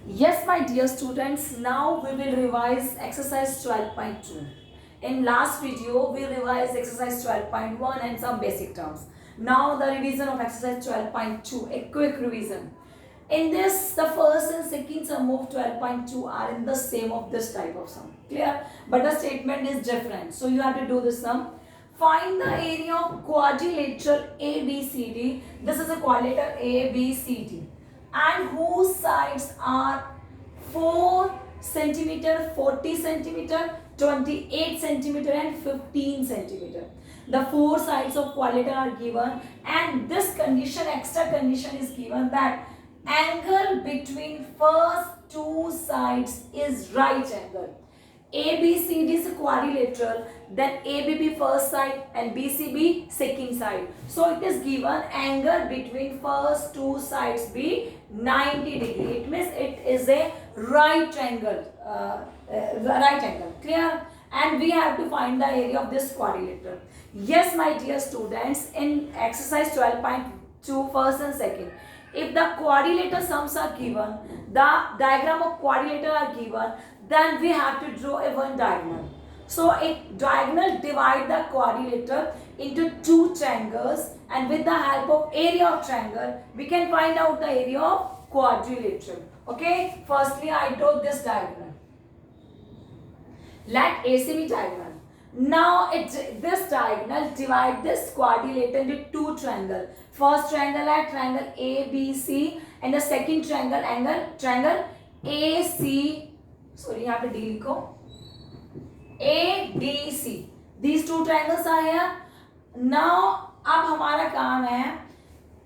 Yes, my dear students, now we will revise exercise 12.2. In last video, we revised exercise 12.1 and some basic terms. Now the revision of exercise 12.2, a quick revision. In this, the first and second sum of 12.2 are in the same of this type of sum. Clear? But the statement is different. So you have to do this sum. Find the area of quadrilateral ABCD. This is a quadrilateral ABCD. And whose sides are 4 centimeter, 40 centimeter, 28 centimeter and 15 centimeter. The four sides of quadrilateral are given, and this condition, extra condition is given that angle between first two sides is right angle. ABCD is quadrilateral, then ABB first side and BCB second side. So it is given angle between first two sides be 90 degree. It means it is a right angle. Right angle. Clear? And we have to find the area of this quadrilateral. Yes, my dear students, in exercise 12.2 first and second, if the quadrilateral sums are given, the diagram of quadrilateral are given, then we have to draw a one diagonal. So a diagonal divide the quadrilateral into two triangles, and with the help of area of triangle, we can find out the area of quadrilateral. Okay, firstly I draw this diagonal. Let AC be diagonal. Now this diagonal divide this quadrilateral into two triangles. First triangle है triangle ABC and the second triangle AC. Sorry, यहाँ पे D लिखो. ABC. These two triangles are here. Now अब हमारा काम है,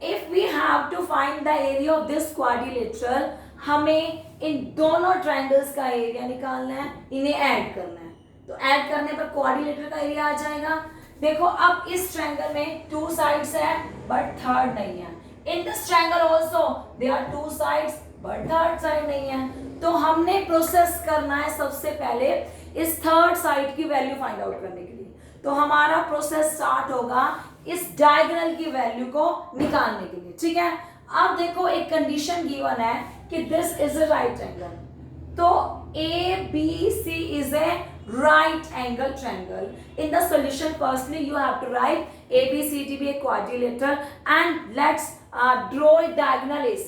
if we have to find the area of this quadrilateral, हमें इन दोनों triangles का area निकालना है, इन्हें ऐड करना है. तो ऐड करने पर क्वाड्रिलेटरल का एरिया आ जाएगा. देखो अब इस ट्रायंगल में टू साइड्स है बट थर्ड नहीं है. In this triangle also there are two sides but third side नहीं है. तो हमने प्रोसेस करना है सबसे पहले इस थर्ड साइड की वैल्यू फाइंड आउट करने के लिए. तो हमारा प्रोसेस स्टार्ट होगा इस डायगोनल की वैल्यू को निकालने के लिए. ठीक है, अब देखो एक कंडीशन गिवन है कि this is a right angle. तो ABC is a right angle triangle. In the solution, firstly you have to write ABCD be a quadrilateral, and let's draw a diagonal AC.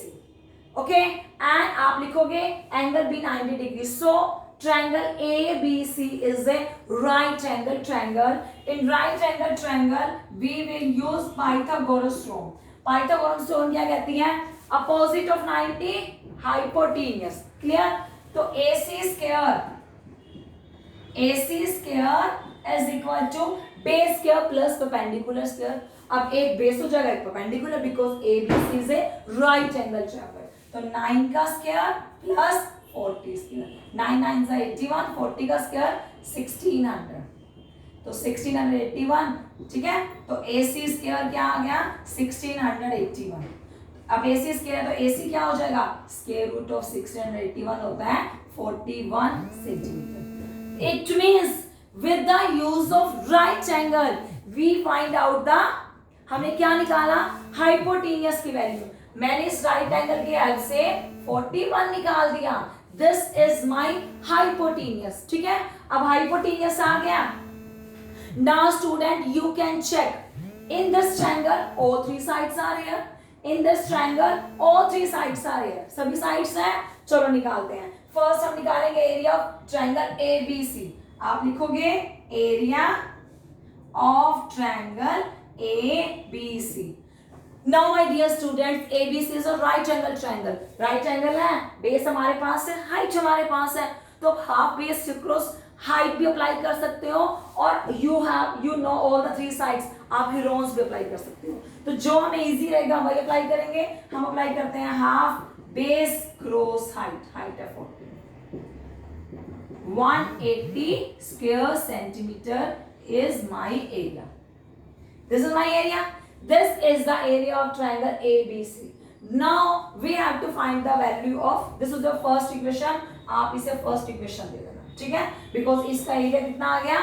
Okay, and आप लिखोगे angle be 90 degrees. So triangle ABC is a right angle triangle. In right angle triangle we will use Pythagoras theorem. Pythagoras theorem क्या कहती है? Opposite of 90 hypotenuse. Clear? तो AC square is equal to base square plus perpendicular square. अब एक base हो जाएगा एक perpendicular because ABC is a right angle triangle. तो 9 का स्क्वायर प्लस 40 स्क्वायर, 9 9 से 81, 40 का स्क्वायर 1600. तो 1681. ठीक है, तो AC स्क्वायर क्या आ गया 1681. अब AC स्क्वायर तो AC क्या हो जाएगा स्क्वायर रूट ऑफ 1681 होता है 41 centimetre. It means with the use of right angle we find out the, हमने क्या निकाला हाइपोटेन्यूस की वैल्यू. मैंने इस राइट एंगल की हेल्प से 41 निकाल दिया. This is my hypotenuse. ठीक है, अब हाइपोटेन्यूस आ गया. Now student you can check in this triangle all three sides are here. In this triangle all three sides are here. सभी sides हैं. चलो निकालते हैं. फर्स्ट हम निकालेंगे एरिया ऑफ ट्रायंगल ABC. आप लिखोगे area of triangle ABC. Now my dear students, ABC is a right angle triangle. Right angle है, बेस हमारे पास है, हाइट हमारे पास है, तो हाफ बेस क्रॉस हाइट भी अप्लाई कर सकते हो, और you know all the three sides, आप हीरोन्स भी अप्लाई कर सकते हो. तो जो हमें इजी रहेगा वही अप्लाई करेंगे. हम अप्लाई करते हैं half base cross height. Height है 180 square centimeter is my area. This is my area. This is the area of triangle ABC. Now we have to find the value of, this is the first equation. आप इसे first equation दे देना. ठीक है, because इसका area कितना आ गया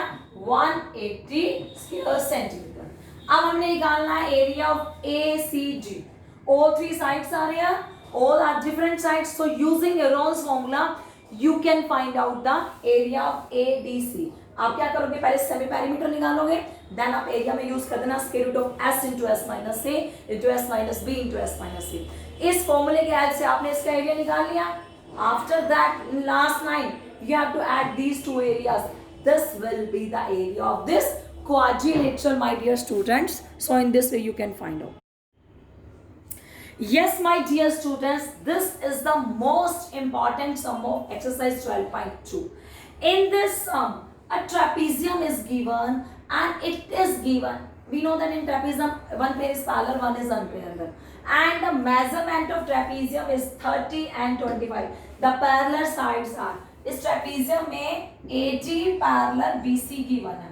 180 square centimeter. अब हमने निकालना है area of ACG. All three sides are here. all are different sides. So using Heron's formula you can find out the area of ADC. आप क्या करोगे, पहले सेमी पेरीमीटर निकालोगे, देन आप एरिया में यूज कर देना square root of s into s minus a into s minus b into s minus c. इस फॉर्मूले के हेल्प से आपने इसका एरिया निकाल लिया. After that in last line you have to add these two areas. This will be the area of this quadrilateral, my dear students. So in this way you can find out. Yes, my dear students, this is the most important sum of exercise 12.2. In this sum, a trapezium is given and it is given. We know that in trapezium, one pair is parallel, one is unparallel. And the measurement of trapezium is 30 and 25. The parallel sides are. इस trapezium में AD parallel BC given है.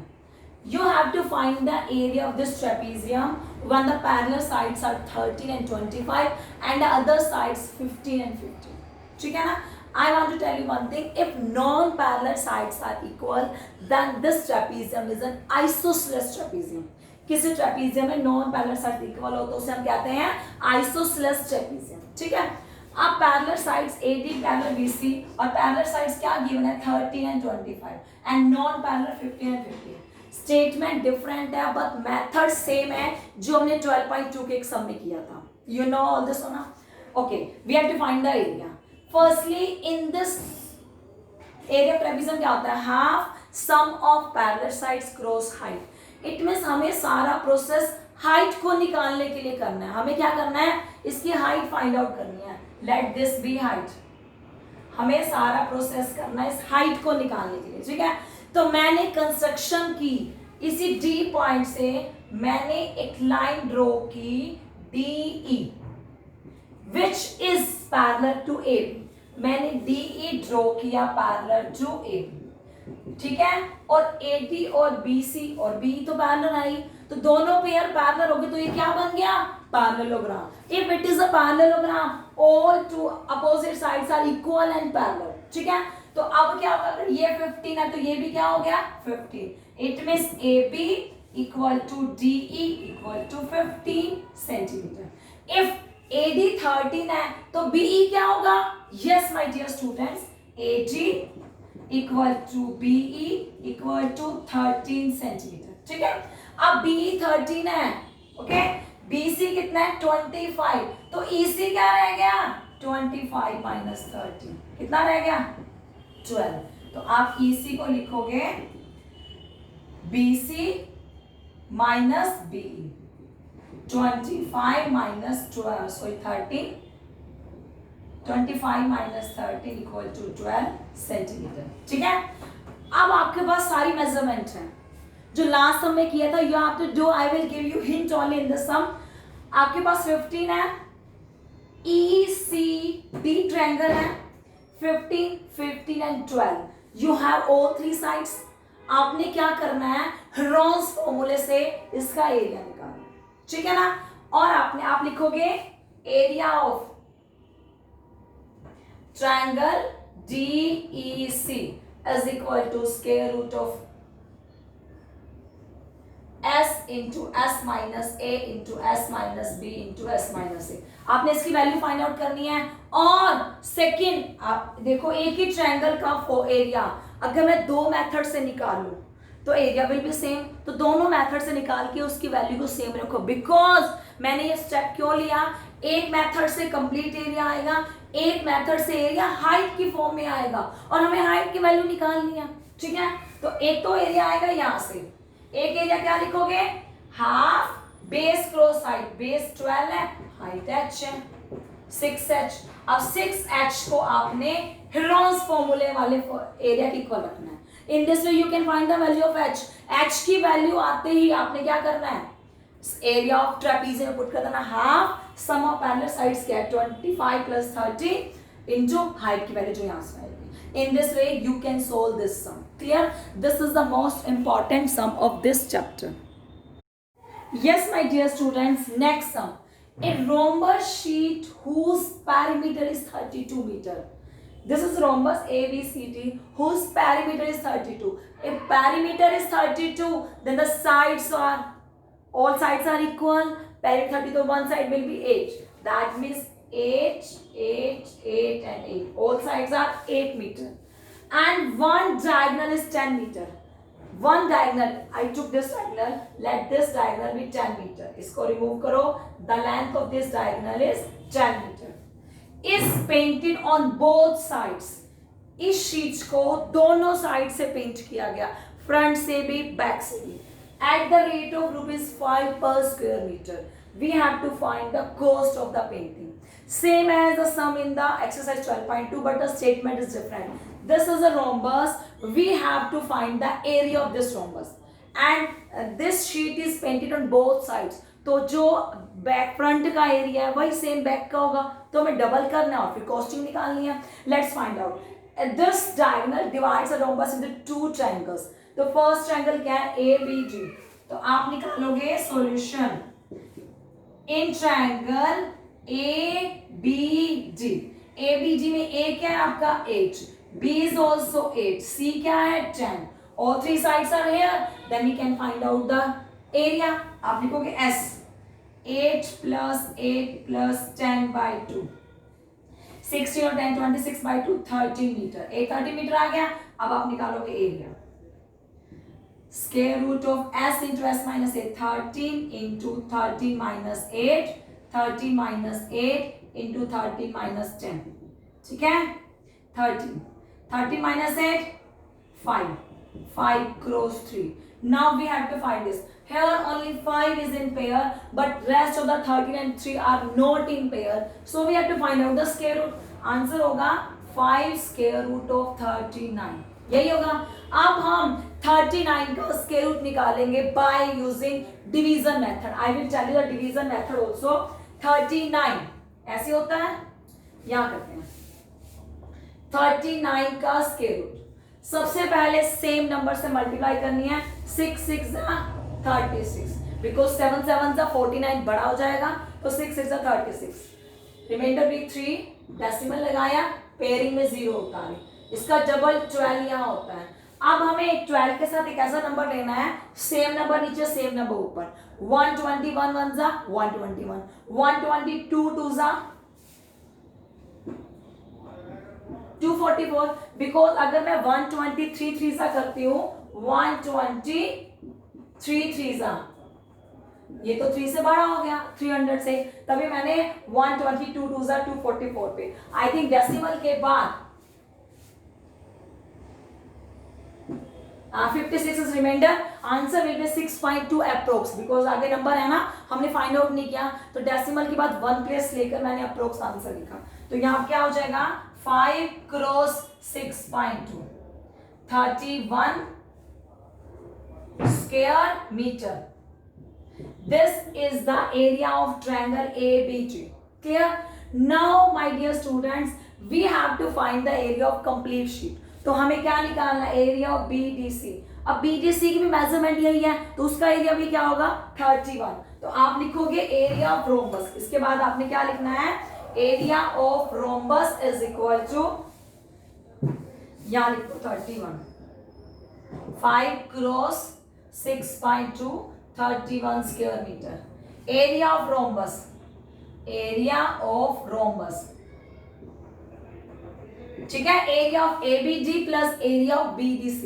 You have to find the area of this trapezium when the parallel sides are 13 and 25 and the other sides 15 and 15. ठीक है ना? I want to tell you one thing. If non-parallel sides are equal, then this trapezium is an isosceles trapezium. किसी trapezium में non parallel side equal हो तो उसे हम कहते हैं आइसोसेलेस ट्रेपेजियम. ठीक है. अब parallel sides AD parallel BC और पैरेलल साइड्स क्या गिवन है 13 and 25 and non parallel 15 and 15. Statement different है बट मेथड सेम है जो हमने 12.2 के एक सम में किया था. यू नो ऑल दिस ना. Okay, we have to find the area. Firstly in this area trapezium क्या होता है, half sum of parallel sides cross height. It means हमें सारा प्रोसेस हाइट को निकालने के लिए करना है. हमें क्या करना है, इसकी हाइट फाइंड आउट करनी है. Let this be height. हमें सारा प्रोसेस करना है इस हाइट को निकालने के लिए. ठीक है. तो मैंने कंस्ट्रक्शन की इसी डी पॉइंट से मैंने एक लाइन ड्रॉ की DE which is parallel to AB. मैंने DE ड्रॉ किया पैरेलल टू AB. ठीक है. और AD और BC और BE तो पैरेलल आई, तो दोनों पेयर पैरेलल हो गए, तो ये क्या बन गया, parallelogram. If it is a parallelogram all two opposite sides are equal and parallel. ठीक है. तो अब क्या होगा, अगर ये 15 है तो ये भी क्या हो गया 15. It means AB equal to DE equal to 15 centimetre. If AD 13 है तो BE क्या होगा, yes my dear students, AD equal to BE equal to 13 centimetre. ठीक है. अब BE 13 है, ओके. BC कितना है 25. तो EC क्या रह गया 25 माइनस 13 कितना रह गया 12. तो आप EC को लिखोगे BC minus BE. 25 minus 12 so 13. 25 minus 13 equal to 12 centimetre. ठीक है. अब आपके पास सारी मेजरमेंट है जो लास्ट सम में किया था. You have to do, I will give you hint only in the sum. आपके पास 15 है, ECD ट्रायंगल है, 15, 15 and 12. You have all three sides. आपने क्या करना है, हेरोन्स फॉर्मूले से इसका एरिया निकालना. ठीक है ना. और आप लिखोगे area of triangle DEC is equal to square root of S into S minus A into S minus B into S minus A. आपने इसकी वैल्यू फाइंड आउट करनी है. और सेकंड आप देखो, एक ही ट्रायंगल का एरिया अगर मैं दो मेथड से निकालूं तो एरिया विल बी सेम. तो दोनों मेथड से निकाल के उसकी वैल्यू को सेम रखो. बिकॉज मैंने ये स्टेप क्यों लिया, एक मेथड से कंप्लीट एरिया आएगा, एक मेथड से एरिया हाइट की फॉर्म में आएगा और हमें हाइट की वैल्यू निकालनी है. ठीक है. तो एक तो एरिया आएगा यहां से, एक एरिया क्या लिखोगे, half base cross height. Base 12 है, हाइट h है 6h. अब 6h को आपने हेरोन्स फॉर्मूले वाले एरिया की इक्वल रखना है. In this way you can find the value of h. h की वैल्यू आते ही आपने क्या करना है, एरिया ऑफ ट्रेपेजियम में पुट कर देना. Half sum of parallel sides क्या है 25 प्लस 30 इनटू हाइट की वैल्यू जो यहां से आएगी. In this way you can solve this sum. Clear? This is the most important sum of this chapter. Yes, my dear students, next sum. A rhombus sheet whose perimeter is 32 meter. This is rhombus ABCD whose perimeter is 32. If perimeter is 32, then the sides are, all sides are equal. Perimeter 32, one side will be 8. That means 8, 8, 8 and 8. All sides are 8 meter. And one diagonal is 10 meter. One diagonal, I took this diagonal, let this diagonal be 10 meter. इसको remove करो. The length of this diagonal is 10 meter. Is painted on both sides. इस sheet को दोनों side से paint किया गया, front से भी बैक से भी. At the rate of ₹5 per square meter. We have to find the cost of the painting. Same as the sum in the exercise 12.2, but the statement is different. This is a rhombus. We have to find the area of this rhombus. And this sheet is painted on both sides. तो जो back front का area है वही same back का होगा, तो हमें double करना है और फिर कॉस्टिंग निकालनी है. Let's find out. This diagonal divides a rhombus into two triangles. तो फर्स्ट ट्रायंगल क्या है? ABD. तो आप निकालोगे solution in triangle ABD. ABD में A क्या है आपका? 8. B is also 8. C क्या है? 10. All three sides are here. Then we can find out the area. आप लिखोगे S. 8 plus 8 plus 10 by 2. 16 और 10 26 by 2 30 मीटर. 30 मीटर आ गया. अब आप निकालोगे area. Square root of S into S minus A. 13 into 30 minus 8. 30 minus 8 into 30 minus 10. ठीक है? 30. 30 minus 8. 5. 5 cross 3. Now we have to find this. Here only 5 is in pair, but rest of the 13 and 3 are not in pair. So we have to find out the square root. Answer होगा 5 square root of 39. यही होगा. अब हम 39 का square root निकालेंगे by using division method. I will tell you the division method also. 39 ऐसे होता है, यहां करते हैं 39 का स्क्वायर रूट. सबसे पहले सेम नंबर से मल्टीप्लाई करनी है. 6 6 36, बिकॉज 7 7 49 बड़ा हो जाएगा, तो 6 6 36. रिमाइंडर भी 3 डेसिमल लगाया, पेयरिंग में 0 होता है. इसका डबल 12 यहाँ होता है. अब हमें 12 के साथ एक ऐसा नंबर लेना है, सेम नंबर नीचे सेम नंबर ऊपर. 121 1 जा 121, 122 2 जा 244. बिकॉज अगर मैं 123 3 सा करती हूँ, 123 3 सा, ये तो 3 से बड़ा हो गया 300 से, तभी मैंने 122 2 जा 244 पे. आई थिंक डेसिमल के बाद 56 is remainder. Answer will be 6.2 approx. Because आगे नंबर है ना, हमने फाइंड आउट नहीं किया, तो डेसिमल के बाद 1 प्लेस लेकर मैंने अप्रोक्स आंसर लिखा. तो यहाँ क्या हो जाएगा? 5 cross 6.2 31 square metre. This is the area of triangle ABG. Clear? Now my dear students, we have to find the area of complete sheet. तो हमें क्या निकालना है? Area of BDC. अब BDC की भी मेजरमेंट यही है, तो उसका एरिया भी क्या होगा? 31. तो आप लिखोगे एरिया ऑफ रोम्बस. इसके बाद आपने क्या लिखना है? Area of rhombus is equal to, यहां लिखो 31. 5 cross 6.2 31 square metre. Area of rhombus, area of rhombus, ठीक है. Area of ABD plus area of BDC.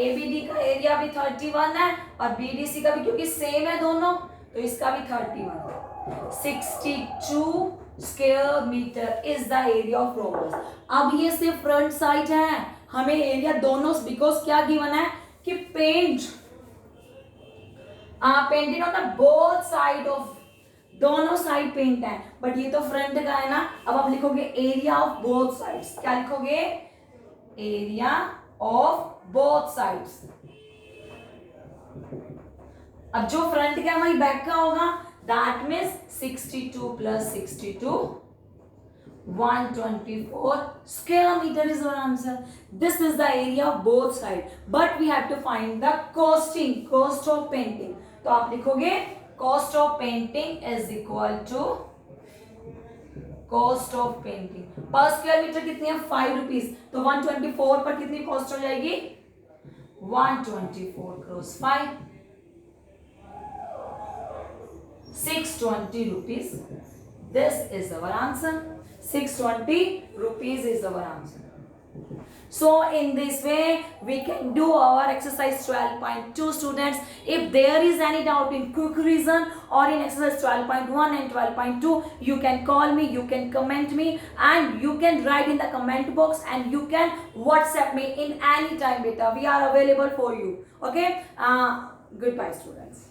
ABD का एरिया भी 31 है और BDC का भी, क्योंकि सेम है दोनों, तो इसका भी 31. 62 square metre is the area of rhombus. अब ये सिर्फ फ्रंट साइड है, हमें एरिया दोनों, बिकॉज क्या गिवन है कि painted on the both side of, दोनों साइड पेंट है, बट ये तो फ्रंट का है ना. अब आप लिखोगे एरिया ऑफ बोथ साइड्स. क्या लिखोगे? Area of both sides. अब जो फ्रंट का वही बैक का होगा. That means 62 plus 62 124 square meter is our answer. This is the area of both sides, but we have to find the cost of painting. तो आप लिखोगे cost of painting is equal to cost of painting. पर square metre कितनी है? 5 rupees. तो 124 पर कितनी cost हो जाएगी? 124 cross 5 620 rupees. This is our answer. 620 rupees is our answer. So in this way we can do our exercise 12.2 students. If there is any doubt in quick reason or in exercise 12.1 and 12.2, you can call me, you can comment me, and you can write in the comment box, and you can WhatsApp me in any time beta. We are available for you. Okay. Goodbye students.